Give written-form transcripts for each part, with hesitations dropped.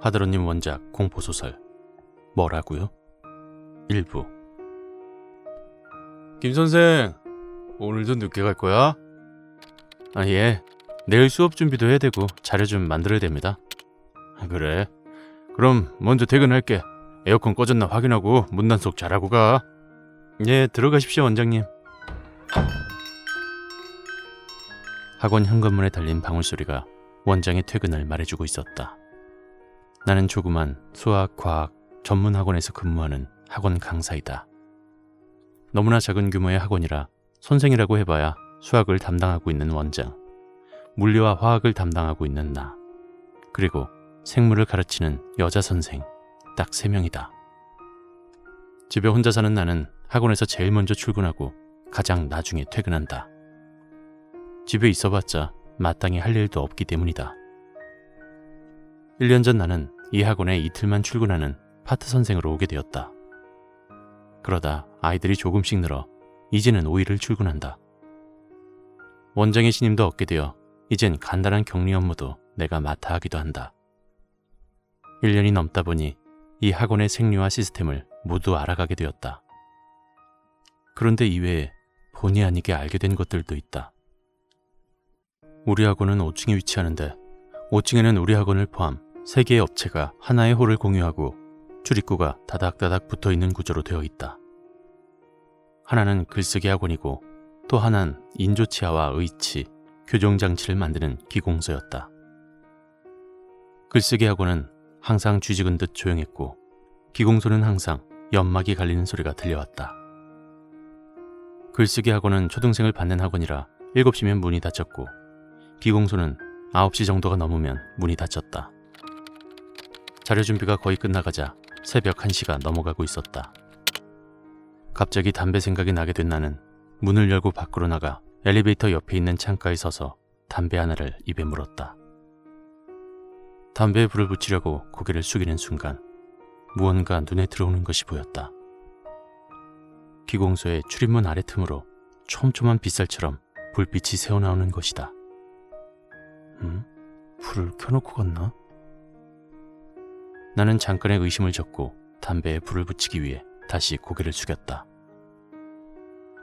하드런님 원작 공포소설 뭐라고요? 일부. 김선생, 오늘도 늦게 갈 거야? 아, 예. 내일 수업 준비도 해야 되고 자료 좀 만들어야 됩니다. 그래. 그럼 먼저 퇴근할게. 에어컨 꺼졌나 확인하고 문단속 잘하고 가. 예, 들어가십시오, 원장님. 학원 현관문에 달린 방울소리가 원장의 퇴근을 말해주고 있었다. 나는 조그만 수학, 과학 전문 학원에서 근무하는 학원 강사이다. 너무나 작은 규모의 학원이라 선생이라고 해봐야 수학을 담당하고 있는 원장, 물리와 화학을 담당하고 있는 나, 그리고 생물을 가르치는 여자 선생, 딱 3명이다. 집에 혼자 사는 나는 학원에서 제일 먼저 출근하고 가장 나중에 퇴근한다. 집에 있어봤자 마땅히 할 일도 없기 때문이다. 1년 전 나는 이 학원에 이틀만 출근하는 파트 선생으로 오게 되었다. 그러다 아이들이 조금씩 늘어 이제는 5일을 출근한다. 원장의 신임도 얻게 되어 이젠 간단한 격리 업무도 내가 맡아 하기도 한다. 1년이 넘다 보니 이 학원의 생리와 시스템을 모두 알아가게 되었다. 그런데 이외에 본의 아니게 알게 된 것들도 있다. 우리 학원은 5층에 위치하는데 5층에는 우리 학원을 포함 3개의 업체가 하나의 홀을 공유하고 출입구가 다닥다닥 붙어있는 구조로 되어 있다. 하나는 글쓰기 학원이고 또 하나는 인조치아와 의치, 교정장치를 만드는 기공소였다. 글쓰기 학원은 항상 쥐죽은 듯 조용했고 기공소는 항상 연막이 갈리는 소리가 들려왔다. 글쓰기 학원은 초등생을 받는 학원이라 7시면 문이 닫혔고 기공소는 9시 정도가 넘으면 문이 닫혔다. 자료 준비가 거의 끝나가자 새벽 1시가 넘어가고 있었다. 갑자기 담배 생각이 나게 된 나는 문을 열고 밖으로 나가 엘리베이터 옆에 있는 창가에 서서 담배 하나를 입에 물었다. 담배에 불을 붙이려고 고개를 숙이는 순간 무언가 눈에 들어오는 것이 보였다. 기공소의 출입문 아래 틈으로 촘촘한 빗살처럼 불빛이 새어나오는 것이다. 불을 켜놓고 갔나? 나는 잠깐의 의심을 접고 담배에 불을 붙이기 위해 다시 고개를 숙였다.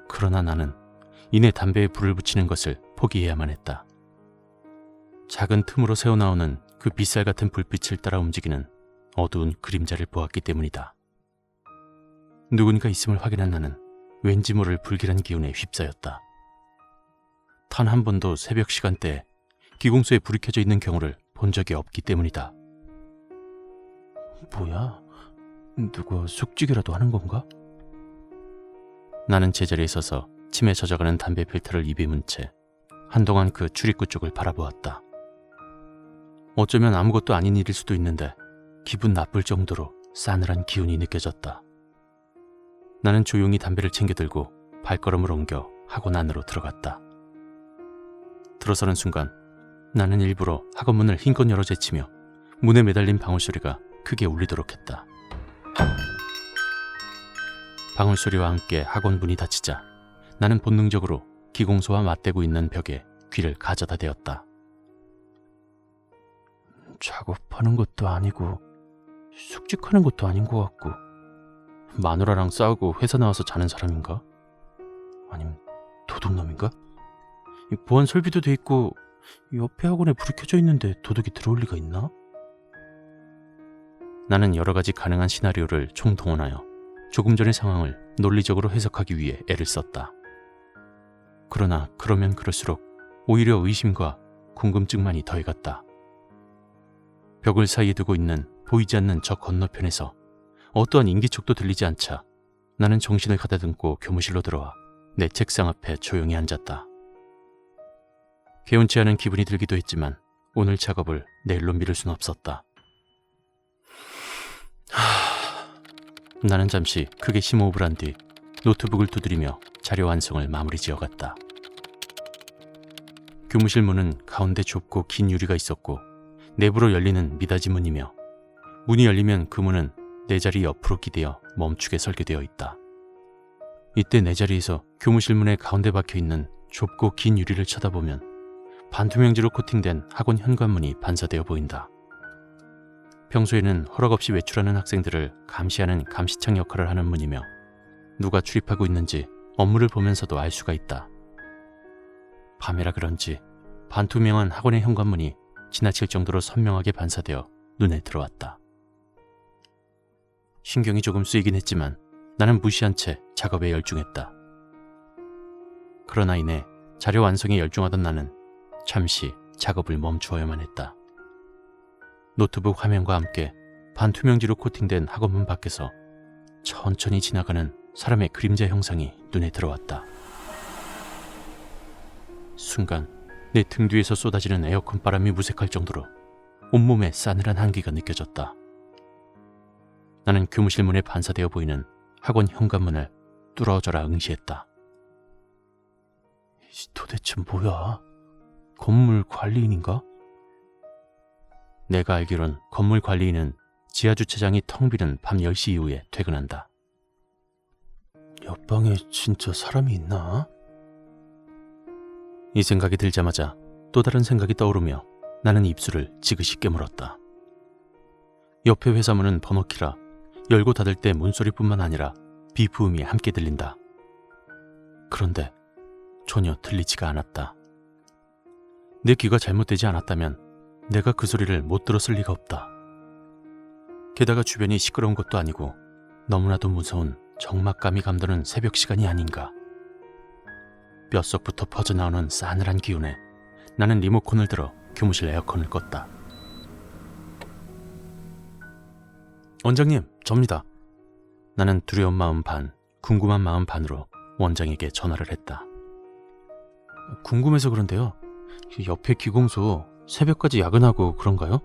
그러나 나는 이내 담배에 불을 붙이는 것을 포기해야만 했다. 작은 틈으로 새어나오는 그 빗살 같은 불빛을 따라 움직이는 어두운 그림자를 보았기 때문이다. 누군가 있음을 확인한 나는 왠지 모를 불길한 기운에 휩싸였다. 단 한 번도 새벽 시간대에 기공소에 불이 켜져 있는 경우를 본 적이 없기 때문이다. 뭐야? 누가 숙직이라도 하는 건가? 나는 제자리에 서서 침에 젖어가는 담배 필터를 입에 문 채 한동안 그 출입구 쪽을 바라보았다. 어쩌면 아무것도 아닌 일일 수도 있는데 기분 나쁠 정도로 싸늘한 기운이 느껴졌다. 나는 조용히 담배를 챙겨 들고 발걸음을 옮겨 학원 안으로 들어갔다. 들어서는 순간 나는 일부러 학원 문을 힘껏 열어 제치며 문에 매달린 방울소리가 크게 울리도록 했다. 방울소리와 함께 학원 문이 닫히자 나는 본능적으로 기공소와 맞대고 있는 벽에 귀를 가져다 대었다. 작업하는 것도 아니고 숙직하는 것도 아닌 것 같고 마누라랑 싸우고 회사 나와서 자는 사람인가? 아니면 도둑놈인가? 보안 설비도 돼 있고 옆에 학원에 불이 켜져 있는데 도둑이 들어올 리가 있나? 나는 여러 가지 가능한 시나리오를 총동원하여 조금 전의 상황을 논리적으로 해석하기 위해 애를 썼다. 그러나 그러면 그럴수록 오히려 의심과 궁금증만이 더해갔다. 벽을 사이에 두고 있는 보이지 않는 저 건너편에서 어떠한 인기척도 들리지 않자 나는 정신을 가다듬고 교무실로 들어와 내 책상 앞에 조용히 앉았다. 개운치 않은 기분이 들기도 했지만 오늘 작업을 내일로 미룰 순 없었다. 나는 잠시 크게 심호흡을 한 뒤 노트북을 두드리며 자료 완성을 마무리 지어갔다. 교무실 문은 가운데 좁고 긴 유리가 있었고 내부로 열리는 미닫이 문이며 문이 열리면 그 문은 내 자리 옆으로 기대어 멈추게 설계되어 있다. 이때 내 자리에서 교무실 문의 가운데 박혀있는 좁고 긴 유리를 쳐다보면 반투명지로 코팅된 학원 현관문이 반사되어 보인다. 평소에는 허락 없이 외출하는 학생들을 감시하는 감시창 역할을 하는 문이며 누가 출입하고 있는지 업무를 보면서도 알 수가 있다. 밤이라 그런지 반투명한 학원의 현관문이 지나칠 정도로 선명하게 반사되어 눈에 들어왔다. 신경이 조금 쓰이긴 했지만 나는 무시한 채 작업에 열중했다. 그러나 이내 자료 완성에 열중하던 나는 잠시 작업을 멈추어야만 했다. 노트북 화면과 함께 반투명지로 코팅된 학원문 밖에서 천천히 지나가는 사람의 그림자 형상이 눈에 들어왔다. 순간 내 등 뒤에서 쏟아지는 에어컨 바람이 무색할 정도로 온몸에 싸늘한 한기가 느껴졌다. 나는 교무실 문에 반사되어 보이는 학원 현관문을 뚫어져라 응시했다. 도대체 뭐야? 건물 관리인인가? 내가 알기론 건물 관리인은 지하주차장이 텅 비는 밤 10시 이후에 퇴근한다. 옆방에 진짜 사람이 있나? 이 생각이 들자마자 또 다른 생각이 떠오르며 나는 입술을 지그시 깨물었다. 옆에 회사문은 번호키라 열고 닫을 때 문소리뿐만 아니라 비부음이 함께 들린다. 그런데 전혀 들리지가 않았다. 내 귀가 잘못되지 않았다면 내가 그 소리를 못 들었을 리가 없다. 게다가 주변이 시끄러운 것도 아니고 너무나도 무서운 적막감이 감도는 새벽 시간이 아닌가. 뼛속부터 퍼져나오는 싸늘한 기운에 나는 리모컨을 들어 교무실 에어컨을 껐다. 원장님, 접니다. 나는 두려운 마음 반, 궁금한 마음 반으로 원장에게 전화를 했다. 궁금해서 그런데요. 옆에 기공소 새벽까지 야근하고 그런가요?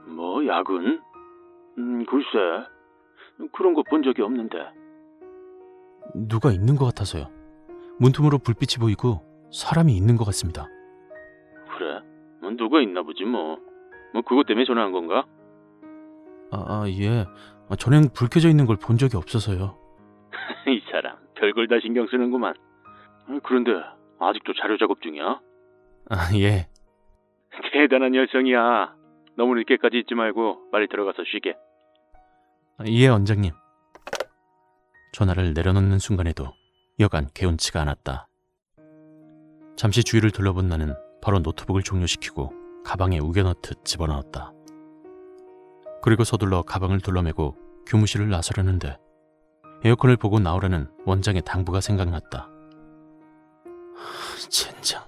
뭐 야근? 글쎄, 그런 거 본 적이 없는데. 누가 있는 것 같아서요. 문틈으로 불빛이 보이고 사람이 있는 것 같습니다. 그래? 누가 있나 보지 뭐. 그것 때문에 전화한 건가? 예. 전엔 불 켜져 있는 걸 본 적이 없어서요. 이 사람 별걸 다 신경 쓰는구만. 그런데 아직도 자료 작업 중이야? 예. 대단한 열성이야. 너무 늦게까지 있지 말고 빨리 들어가서 쉬게. 예, 원장님. 전화를 내려놓는 순간에도 여간 개운치가 않았다. 잠시 주위를 둘러본 나는 바로 노트북을 종료시키고 가방에 우겨넣듯 집어넣었다. 그리고 서둘러 가방을 둘러매고 교무실을 나서려는데 에어컨을 보고 나오라는 원장의 당부가 생각났다. 젠장.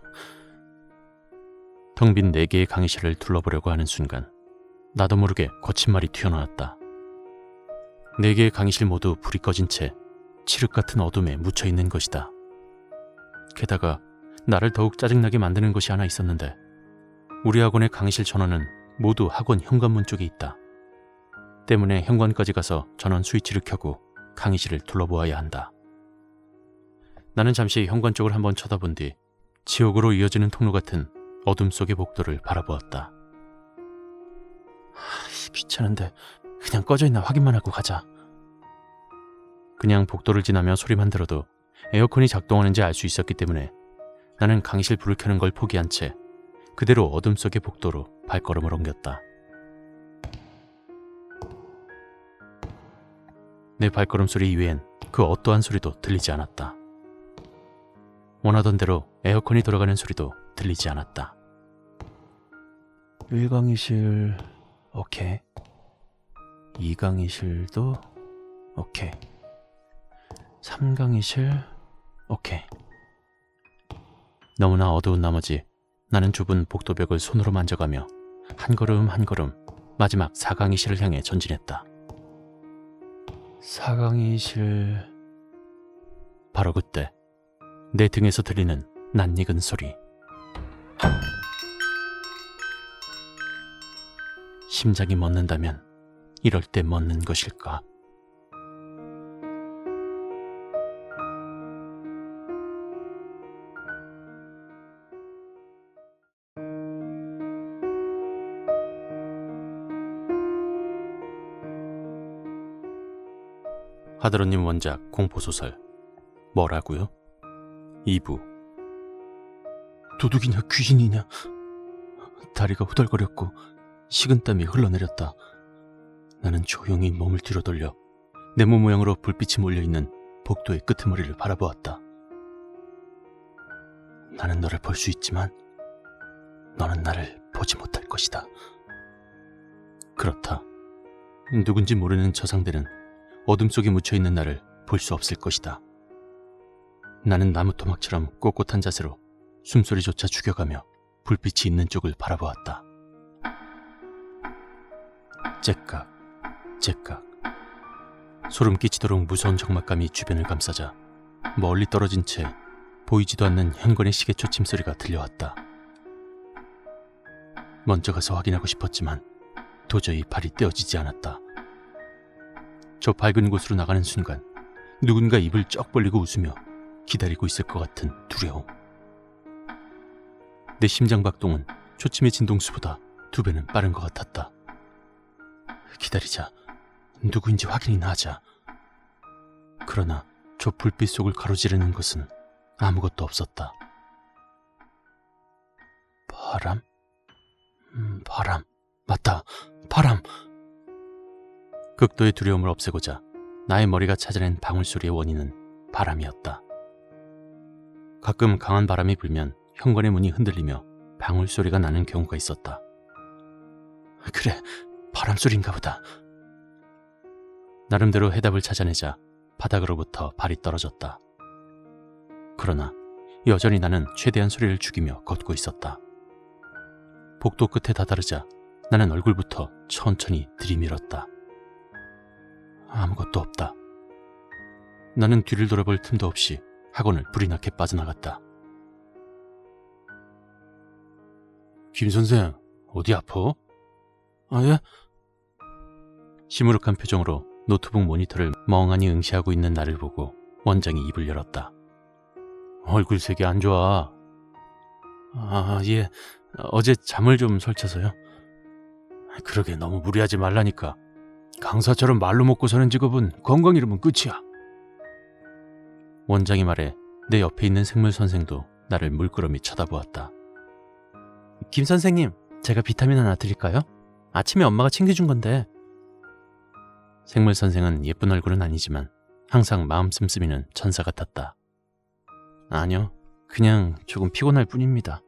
텅 빈 4개의 강의실을 둘러보려고 하는 순간 나도 모르게 거친 말이 튀어나왔다. 4개의 강의실 모두 불이 꺼진 채 칠흑 같은 어둠에 묻혀있는 것이다. 게다가 나를 더욱 짜증나게 만드는 것이 하나 있었는데 우리 학원의 강의실 전원은 모두 학원 현관문 쪽에 있다. 때문에 현관까지 가서 전원 스위치를 켜고 강의실을 둘러보아야 한다. 나는 잠시 현관 쪽을 한번 쳐다본 뒤 지옥으로 이어지는 통로 같은 어둠 속의 복도를 바라보았다. 귀찮은데 그냥 꺼져있나 확인만 하고 가자. 그냥 복도를 지나며 소리만 들어도 에어컨이 작동하는지 알 수 있었기 때문에 나는 강의실 불을 켜는 걸 포기한 채 그대로 어둠 속의 복도로 발걸음을 옮겼다. 내 발걸음 소리 이외엔 그 어떠한 소리도 들리지 않았다. 원하던 대로 에어컨이 돌아가는 소리도 들리지 않았다. 1강의실 오케이. 2강의실도 오케이. 3강의실 오케이. 너무나 어두운 나머지 나는 좁은 복도벽을 손으로 만져가며 한 걸음 한 걸음 마지막 4강의실을 향해 전진했다. 4강의실... 바로 그때 내 등에서 들리는 낯익은 소리. 심장이 멎는다면 이럴 때 멎는 것일까? 하드로님 원작 공포소설 뭐라고요? 2부. 도둑이냐 귀신이냐. 다리가 후덜거렸고 식은땀이 흘러내렸다. 나는 조용히 몸을 뒤로 돌려 네모 모양으로 불빛이 몰려있는 복도의 끄트머리를 바라보았다. 나는 너를 볼 수 있지만 너는 나를 보지 못할 것이다. 그렇다. 누군지 모르는 저 상대는 어둠 속에 묻혀있는 나를 볼 수 없을 것이다. 나는 나무 토막처럼 꼿꼿한 자세로 숨소리조차 죽여가며 불빛이 있는 쪽을 바라보았다. 째깍, 째깍. 소름 끼치도록 무서운 적막감이 주변을 감싸자 멀리 떨어진 채 보이지도 않는 현관의 시계 초침 소리가 들려왔다. 먼저 가서 확인하고 싶었지만 도저히 발이 떼어지지 않았다. 저 밝은 곳으로 나가는 순간 누군가 입을 쩍 벌리고 웃으며 기다리고 있을 것 같은 두려움. 내 심장 박동은 초침의 진동수보다 2배는 빠른 것 같았다. 기다리자. 누구인지 확인이나 하자. 그러나 저 불빛 속을 가로지르는 것은 아무것도 없었다. 바람? 바람. 맞다. 바람. 극도의 두려움을 없애고자 나의 머리가 찾아낸 방울소리의 원인은 바람이었다. 가끔 강한 바람이 불면 현관의 문이 흔들리며 방울소리가 나는 경우가 있었다. 그래, 바람소리인가 보다. 나름대로 해답을 찾아내자 바닥으로부터 발이 떨어졌다. 그러나 여전히 나는 최대한 소리를 죽이며 걷고 있었다. 복도 끝에 다다르자 나는 얼굴부터 천천히 들이밀었다. 아무것도 없다. 나는 뒤를 돌아볼 틈도 없이 학원을 불이 나게 빠져나갔다. 김 선생, 어디 아파? 아, 예? 시무룩한 표정으로 노트북 모니터를 멍하니 응시하고 있는 나를 보고 원장이 입을 열었다. 얼굴색이 안 좋아. 아, 예. 어제 잠을 좀 설쳐서요. 그러게 너무 무리하지 말라니까. 강사처럼 말로 먹고 사는 직업은 건강 잃으면 끝이야. 원장이 말해 내 옆에 있는 생물 선생도 나를 물끄러미 쳐다보았다. 김 선생님, 제가 비타민 하나 드릴까요? 아침에 엄마가 챙겨준 건데. 생물 선생은 예쁜 얼굴은 아니지만 항상 마음 씀씀이는 천사 같았다. 아니요, 그냥 조금 피곤할 뿐입니다.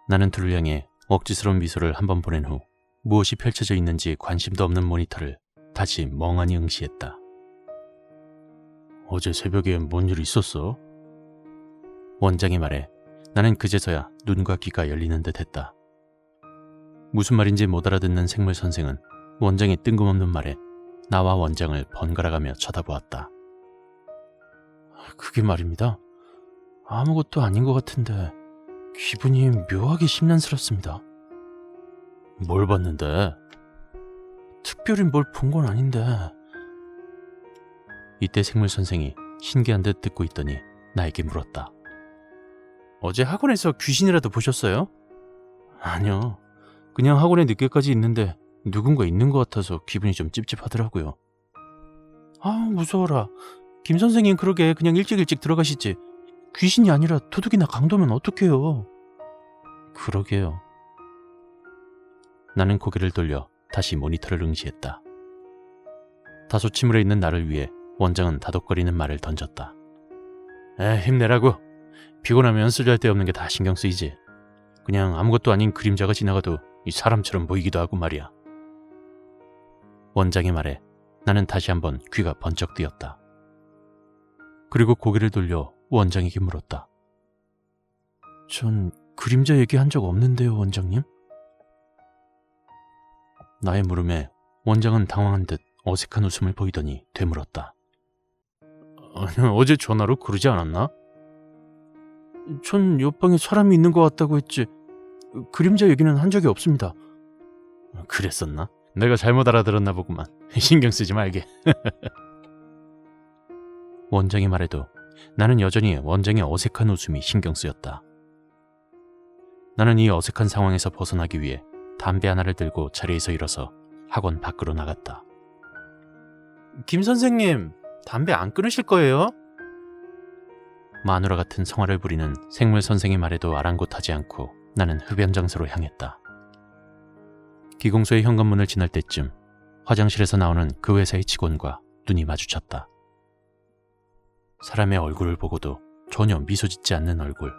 나는 둘을 향해 억지스러운 미소를 한번 보낸 후 무엇이 펼쳐져 있는지 관심도 없는 모니터를 다시 멍하니 응시했다. 어제 새벽에 뭔 일 있었어? 원장이 말해 나는 그제서야 눈과 귀가 열리는 듯 했다. 무슨 말인지 못 알아듣는 생물 선생은 원장의 뜬금없는 말에 나와 원장을 번갈아가며 쳐다보았다. 그게 말입니다. 아무것도 아닌 것 같은데 기분이 묘하게 심란스럽습니다. 뭘 봤는데? 특별히 뭘 본 건 아닌데. 이때 생물 선생이 신기한 듯 듣고 있더니 나에게 물었다. 어제 학원에서 귀신이라도 보셨어요? 아니요. 그냥 학원에 늦게까지 있는데 누군가 있는 것 같아서 기분이 좀 찝찝하더라고요. 아, 무서워라. 김 선생님 그러게 그냥 일찍 들어가시지. 귀신이 아니라 도둑이나 강도면 어떡해요. 그러게요. 나는 고개를 돌려 다시 모니터를 응시했다. 다소 침울해 있는 나를 위해 원장은 다독거리는 말을 던졌다. 힘내라고. 피곤하면 쓰잘데없는 게 다 신경 쓰이지. 그냥 아무것도 아닌 그림자가 지나가도 이 사람처럼 보이기도 하고 말이야. 원장의 말에 나는 다시 한번 귀가 번쩍 뜨였다. 그리고 고개를 돌려 원장에게 물었다. 전 그림자 얘기한 적 없는데요, 원장님? 나의 물음에 원장은 당황한 듯 어색한 웃음을 보이더니 되물었다. 어제 전화로 그러지 않았나? 전 옆방에 사람이 있는 것 같다고 했지 그림자 얘기는 한 적이 없습니다. 그랬었나? 내가 잘못 알아들었나 보구만. 신경 쓰지 말게. 원장이 말해도 나는 여전히 원장의 어색한 웃음이 신경 쓰였다. 나는 이 어색한 상황에서 벗어나기 위해 담배 하나를 들고 자리에서 일어서 학원 밖으로 나갔다. 김 선생님, 담배 안 끊으실 거예요? 마누라 같은 성화를 부리는 생물 선생의 말에도 아랑곳하지 않고 나는 흡연 장소로 향했다. 기공소의 현관문을 지날 때쯤 화장실에서 나오는 그 회사의 직원과 눈이 마주쳤다. 사람의 얼굴을 보고도 전혀 미소 짓지 않는 얼굴.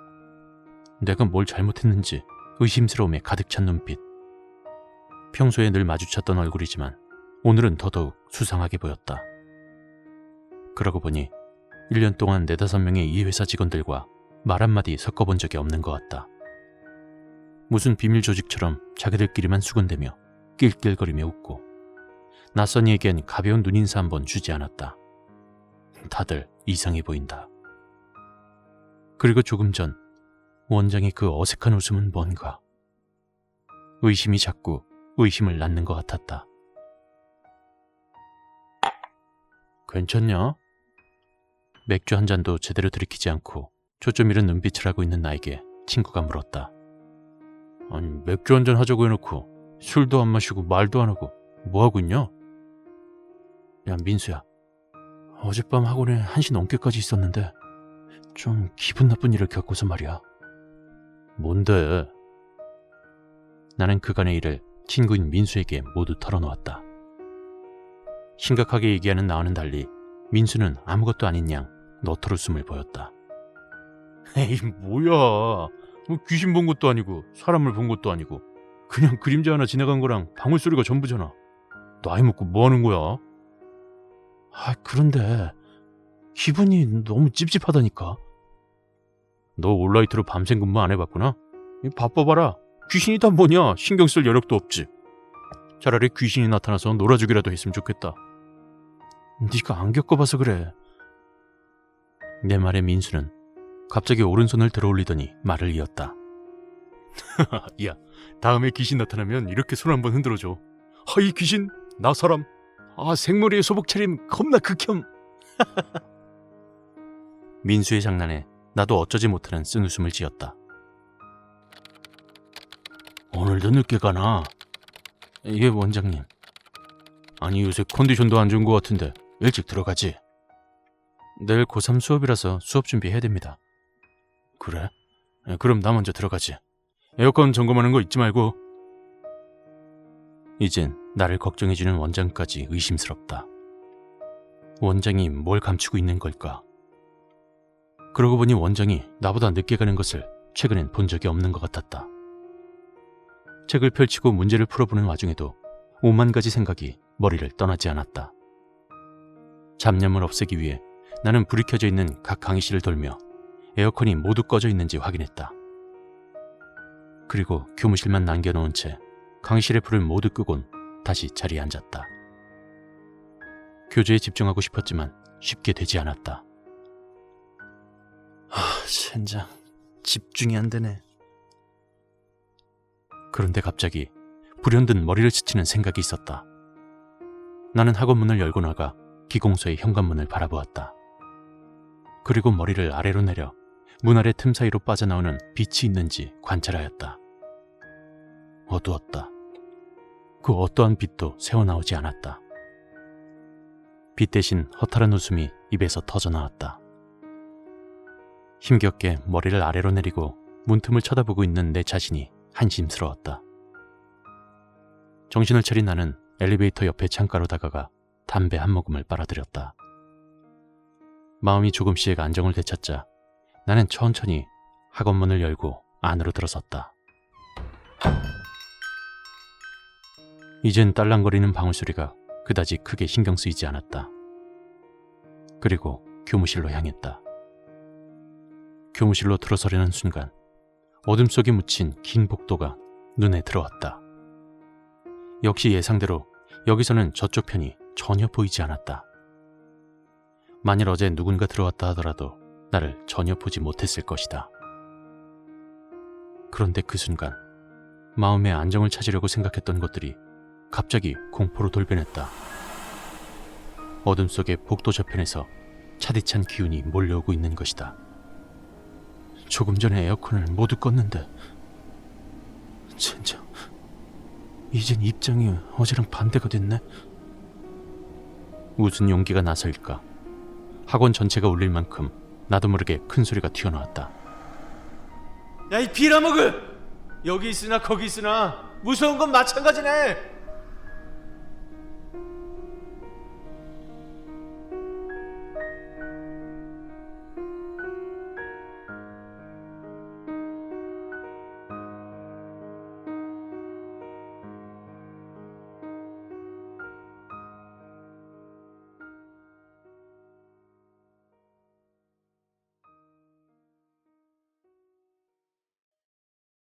내가 뭘 잘못했는지 의심스러움에 가득 찬 눈빛. 평소에 늘 마주쳤던 얼굴이지만 오늘은 더더욱 수상하게 보였다. 그러고 보니 1년 동안 4-5명의 이 회사 직원들과 말 한마디 섞어본 적이 없는 것 같다. 무슨 비밀 조직처럼 자기들끼리만 수군대며 낄낄거리며 웃고 낯선 이에겐 가벼운 눈인사 한번 주지 않았다. 다들 이상해 보인다. 그리고 조금 전 원장의 그 어색한 웃음은 뭔가 의심이 자꾸 의심을 낳는 것 같았다. 괜찮냐? 맥주 한 잔도 제대로 들이키지 않고 초점 잃은 눈빛을 하고 있는 나에게 친구가 물었다. 아니, 맥주 한 잔 하자고 해놓고 술도 안 마시고 말도 안 하고 뭐하고 있냐? 야, 민수야. 어젯밤 학원에 1시 넘게까지 있었는데 좀 기분 나쁜 일을 겪고서 말이야. 뭔데? 나는 그간의 일을 친구인 민수에게 모두 털어놓았다. 심각하게 얘기하는 나와는 달리 민수는 아무것도 아닌 양 너털웃음을 보였다. 에이, 뭐야. 귀신 본 것도 아니고 사람을 본 것도 아니고 그냥 그림자 하나 지나간 거랑 방울소리가 전부잖아. 나이 먹고 뭐 하는 거야? 아, 그런데 기분이 너무 찝찝하다니까. 너 온라이트로 밤샘 근무 안 해봤구나? 바빠봐라. 귀신이 다 뭐냐. 신경 쓸 여력도 없지. 차라리 귀신이 나타나서 놀아주기라도 했으면 좋겠다. 네가 안 겪어봐서 그래. 내 말에 민수는 갑자기 오른손을 들어올리더니 말을 이었다. 야, 다음에 귀신 나타나면 이렇게 손 한번 흔들어줘. 이 귀신, 나 사람. 생머리에 소복 차림 겁나 극혐. 민수의 장난에 나도 어쩌지 못하는 쓴웃음을 지었다. 오늘도 늦게 가나? 예, 원장님. 아니, 요새 컨디션도 안 좋은 것 같은데 일찍 들어가지. 내일 고3 수업이라서 수업 준비해야 됩니다. 그래? 그럼 나 먼저 들어가지. 에어컨 점검하는 거 잊지 말고. 이젠 나를 걱정해주는 원장까지 의심스럽다. 원장이 뭘 감추고 있는 걸까? 그러고 보니 원장이 나보다 늦게 가는 것을 최근엔 본 적이 없는 것 같았다. 책을 펼치고 문제를 풀어보는 와중에도 5만 가지 생각이 머리를 떠나지 않았다. 잡념을 없애기 위해 나는 불이 켜져 있는 각 강의실을 돌며 에어컨이 모두 꺼져 있는지 확인했다. 그리고 교무실만 남겨놓은 채 강의실의 불을 모두 끄곤 다시 자리에 앉았다. 교재에 집중하고 싶었지만 쉽게 되지 않았다. 젠장, 집중이 안 되네. 그런데 갑자기 불현듯 머리를 스치는 생각이 있었다. 나는 학원 문을 열고 나가 기공소의 현관문을 바라보았다. 그리고 머리를 아래로 내려 문 아래 틈 사이로 빠져나오는 빛이 있는지 관찰하였다. 어두웠다. 그 어떠한 빛도 새어나오지 않았다. 빛 대신 허탈한 웃음이 입에서 터져나왔다. 힘겹게 머리를 아래로 내리고 문틈을 쳐다보고 있는 내 자신이 한심스러웠다. 정신을 차린 나는 엘리베이터 옆에 창가로 다가가 담배 한 모금을 빨아들였다. 마음이 조금씩 안정을 되찾자 나는 천천히 학원 문을 열고 안으로 들어섰다. 이젠 딸랑거리는 방울소리가 그다지 크게 신경 쓰이지 않았다. 그리고 교무실로 향했다. 교무실로 들어서려는 순간 어둠 속에 묻힌 긴 복도가 눈에 들어왔다. 역시 예상대로 여기서는 저쪽 편이 전혀 보이지 않았다. 만일 어제 누군가 들어왔다 하더라도 나를 전혀 보지 못했을 것이다. 그런데 그 순간 마음의 안정을 찾으려고 생각했던 것들이 갑자기 공포로 돌변했다. 어둠 속의 복도 저편에서 차디찬 기운이 몰려오고 있는 것이다. 조금 전에 에어컨을 모두 껐는데 젠장, 이젠 입장이 어제랑 반대가 됐네. 무슨 용기가 나서일까? 학원 전체가 울릴 만큼 나도 모르게 큰 소리가 튀어나왔다. 야, 이 빌어먹을! 여기 있으나 거기 있으나 무서운 건 마찬가지네.